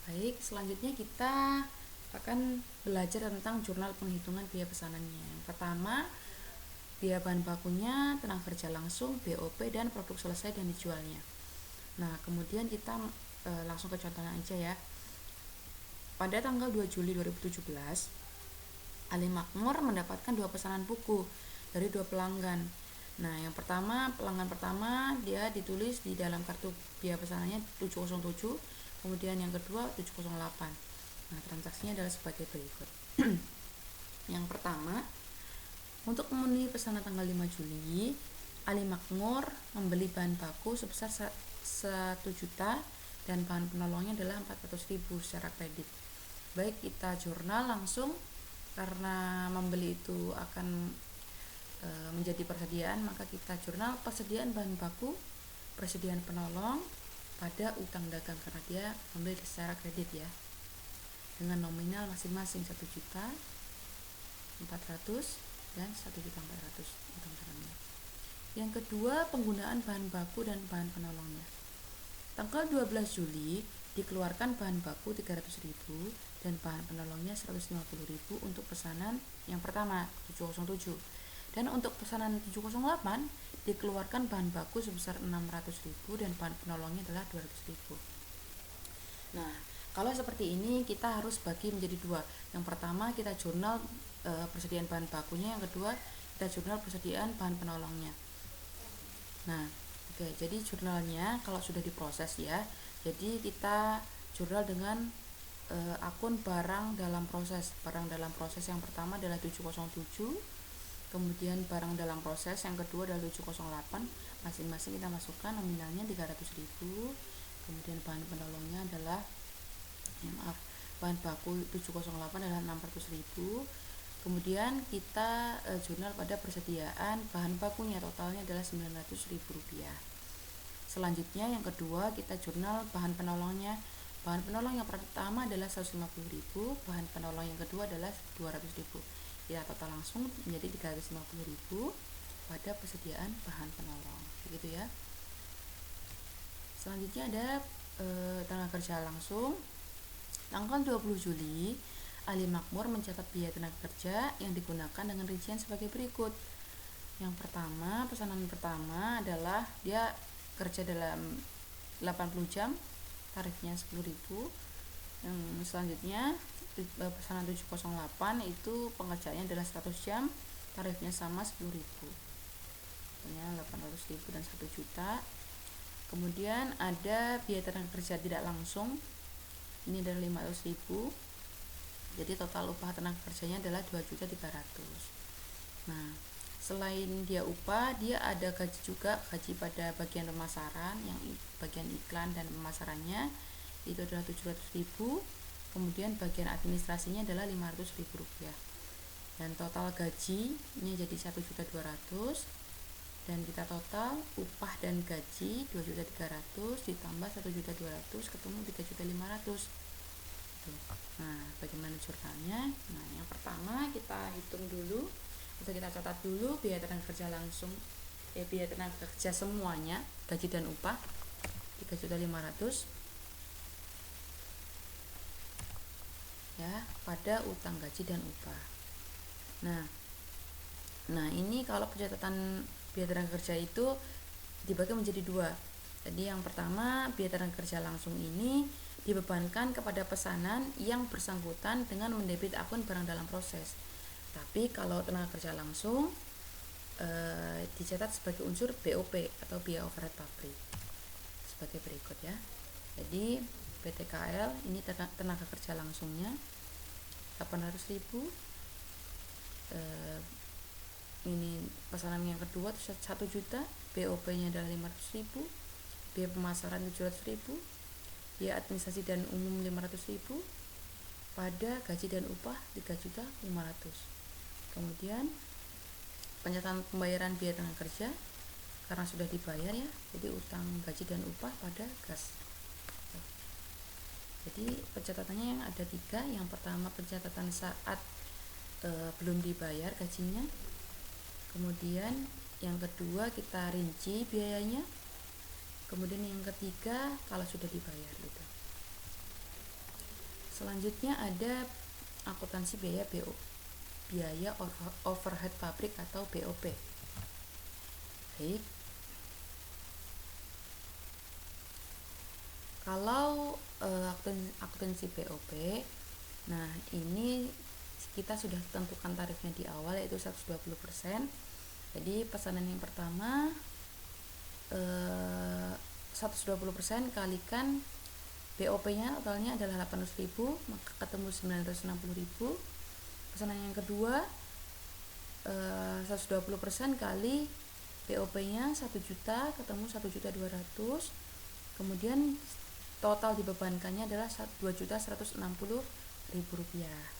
Baik, selanjutnya kita akan belajar tentang jurnal penghitungan biaya pesanannya. Yang pertama, biaya bahan bakunya, tenaga kerja langsung, BOP, dan produk selesai dan dijualnya. Nah, kemudian kita langsung ke contohnya aja ya. Pada tanggal 2 Juli 2017, Ali Makmur mendapatkan 2 pesanan buku dari 2 pelanggan. Nah, yang pertama, pelanggan pertama dia ditulis di dalam kartu biaya pesanannya 707, kemudian yang kedua 708. Nah, transaksinya adalah sebagai berikut. Yang pertama, untuk memenuhi pesanan tanggal 5 Juli, Ali Makmur membeli bahan baku sebesar 1 juta dan bahan penolongnya adalah 400.000 secara kredit. Baik, kita jurnal langsung karena membeli itu akan menjadi persediaan, maka kita jurnal persediaan bahan baku, persediaan penolong pada utang dagang karena dia membeli secara kredit ya, dengan nominal masing-masing 1 juta 400 dan 1 juta 400 utang dagangnya. Yang kedua, penggunaan bahan baku dan bahan penolongnya. Tanggal 12 Juli dikeluarkan bahan baku 300.000 dan bahan penolongnya 150.000 untuk pesanan yang pertama 707. Dan untuk pesanan 708 dikeluarkan bahan baku sebesar 600.000 dan bahan penolongnya adalah 200.000. Nah, kalau seperti ini kita harus bagi menjadi dua. Yang pertama kita jurnal persediaan bahan bakunya, yang kedua kita jurnal persediaan bahan penolongnya. Nah, oke, jadi jurnalnya kalau sudah diproses ya, jadi kita jurnal dengan akun barang dalam proses. Barang dalam proses yang pertama adalah 707, kemudian barang dalam proses yang kedua adalah 708. Masing-masing kita masukkan nominalnya 300.000, kemudian bahan penolongnya adalah bahan baku 708 adalah 600.000. Kemudian kita jurnal pada persediaan bahan bakunya, totalnya adalah 900.000 rupiah. Selanjutnya yang kedua kita jurnal bahan penolongnya. Bahan penolong yang pertama adalah 150.000, bahan penolong yang kedua adalah 200.000. Ya, total langsung menjadi 350.000 pada persediaan bahan penolong. Begitu ya. Selanjutnya ada tenaga kerja langsung. Tanggal 20 Juli, Ali Makmur mencatat biaya tenaga kerja yang digunakan dengan rincian sebagai berikut. Yang pertama, pesanan pertama adalah dia kerja dalam 80 jam, tarifnya 10.000. Yang selanjutnya pesanan 708 itu pengerjaannya adalah 100 jam, tarifnya sama 10.000. Artinya 800.000 dan 1 juta. Kemudian ada biaya tenaga kerja tidak langsung. Ini adalah 500.000. Jadi total upah tenaga kerjanya adalah 2.300.000. Nah, selain dia upah, dia ada gaji juga, gaji pada bagian pemasaran, yang bagian iklan dan pemasarannya itu adalah 700.000. Kemudian bagian administrasinya adalah 500.000 rupiah. Dan total gajinya jadi 1.200.000. Dan kita total upah dan gaji 2.300.000 ditambah 1.200.000 ketemu 3.500.000. Nah, bagaimana jurnalnya? Nah, yang pertama kita hitung dulu atau kita catat dulu biaya tenaga kerja langsung, biaya tenaga kerja semuanya, gaji dan upah 3.500.000 ya pada utang gaji dan upah. Nah, ini kalau pencatatan biaya tenaga kerja itu dibagi menjadi dua. Jadi yang pertama, biaya tenaga kerja langsung ini dibebankan kepada pesanan yang bersangkutan dengan mendebit akun barang dalam proses. Tapi kalau tenaga kerja langsung dicatat sebagai unsur BOP atau biaya overhead pabrik sebagai berikut ya. Jadi PTKL ini tenaga kerja langsungnya 800.000. Ini pesanan yang kedua 1 juta, BOP-nya adalah 500.000, biaya pemasaran 700.000, biaya administrasi dan umum 500.000, pada gaji dan upah 3.500.000. Kemudian pencatatan pembayaran biaya tenaga kerja karena sudah dibayar ya, jadi utang gaji dan upah pada gas. Jadi pencatatannya yang ada 3. Yang pertama pencatatan saat belum dibayar gajinya. Kemudian yang kedua kita rinci biayanya. Kemudian yang ketiga kalau sudah dibayar gitu. Selanjutnya ada akuntansi biaya BO, biaya overhead pabrik atau BOP. Baik. Kalau akuntansi BOP, nah ini kita sudah tentukan tarifnya di awal, yaitu 120%. Jadi pesanan yang pertama 120% kalikan BOP-nya totalnya adalah 800.000, maka ketemu 960.000. Pesanan yang kedua 120% kali BOP-nya 1 juta, ketemu 1.200.000. Kemudian total dibebankannya adalah 2.160.000 rupiah.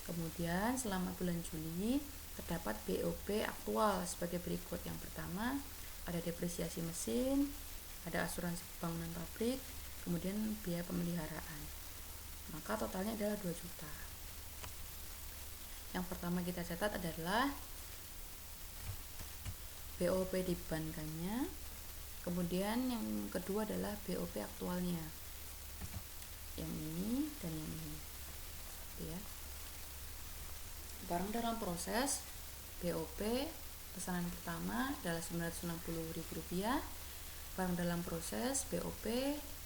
Kemudian selama bulan Juli terdapat BOP aktual sebagai berikut. Yang pertama ada depresiasi mesin, ada asuransi bangunan pabrik, kemudian biaya pemeliharaan. Maka totalnya adalah 2 juta. Yang pertama kita catat adalah BOP dibebankannya. Kemudian yang kedua adalah BOP aktualnya. Yang ini dan yang ini. Ya. Barang dalam proses BOP pesanan pertama adalah 960.000 rupiah. Barang dalam proses BOP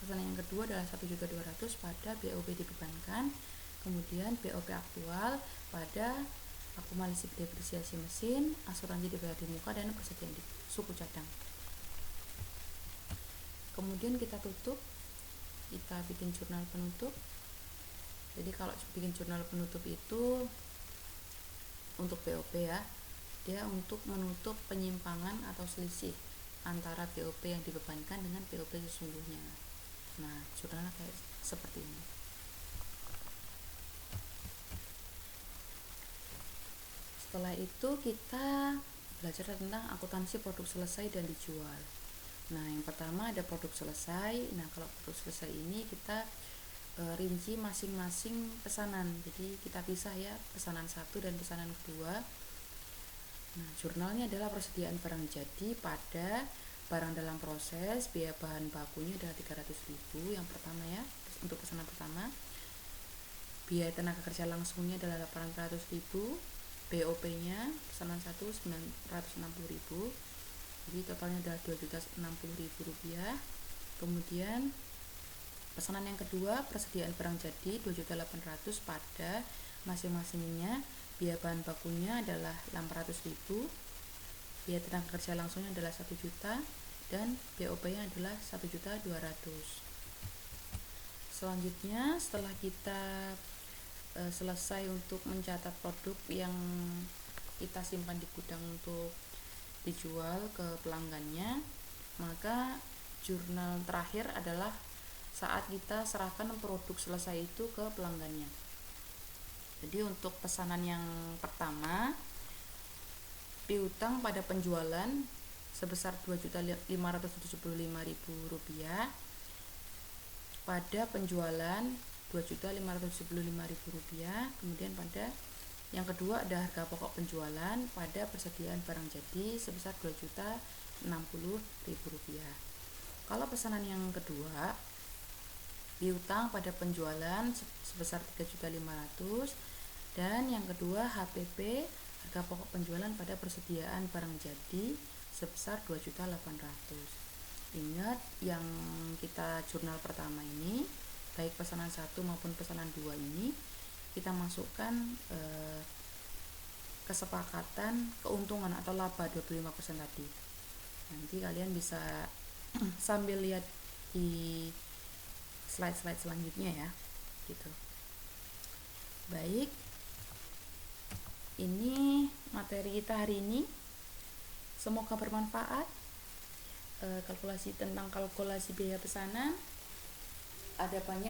pesanan yang kedua adalah 1.200.000 pada BOP dibebankan. Kemudian BOP aktual pada akumulasi depresiasi mesin, asuransi dibayar di muka, dan persediaan di suku cadang. Kemudian kita tutup, kita bikin jurnal penutup. Jadi kalau bikin jurnal penutup itu untuk BOP ya, dia untuk menutup penyimpangan atau selisih antara BOP yang dibebankan dengan BOP sesungguhnya. Nah, jurnalnya kayak seperti ini. Setelah itu kita belajar tentang akuntansi produk selesai dan dijual. Nah, yang pertama ada produk selesai. Nah, kalau produk selesai ini kita rinci masing-masing pesanan. Jadi kita pisah ya, pesanan 1 dan pesanan kedua. Nah, jurnalnya adalah persediaan barang jadi pada barang dalam proses, biaya bahan bakunya adalah 300.000 yang pertama ya, untuk pesanan pertama. Biaya tenaga kerja langsungnya adalah 800.000, BOP-nya pesanan 1 960.000. Jadi totalnya adalah 2.060.000 rupiah. Kemudian pesanan yang kedua persediaan barang jadi 2.800.000 pada masing-masingnya. Biaya bahan bakunya adalah 600.000, biaya tenaga kerja langsungnya adalah 1 juta, dan BOP-nya adalah 1.200.000. Selanjutnya setelah kita selesai untuk mencatat produk yang kita simpan di gudang untuk dijual ke pelanggannya, maka jurnal terakhir adalah saat kita serahkan produk selesai itu ke pelanggannya. Jadi untuk pesanan yang pertama, piutang pada penjualan sebesar 2.575.000 rupiah, pada penjualan 2.575.000 rupiah. Kemudian pada yang kedua ada harga pokok penjualan pada persediaan barang jadi sebesar 2.060.000 rupiah. Kalau pesanan yang kedua, piutang pada penjualan sebesar 3.500.000, dan yang kedua HPP harga pokok penjualan pada persediaan barang jadi sebesar 2.800.000. Ingat, yang kita jurnal pertama ini, baik pesanan 1 maupun pesanan 2 ini, kita masukkan kesepakatan keuntungan atau laba 25% tadi. Nanti kalian bisa sambil lihat di slide-slide selanjutnya ya, gitu. Baik, ini materi kita hari ini. Semoga bermanfaat. Kalkulasi tentang kalkulasi biaya pesanan ada banyak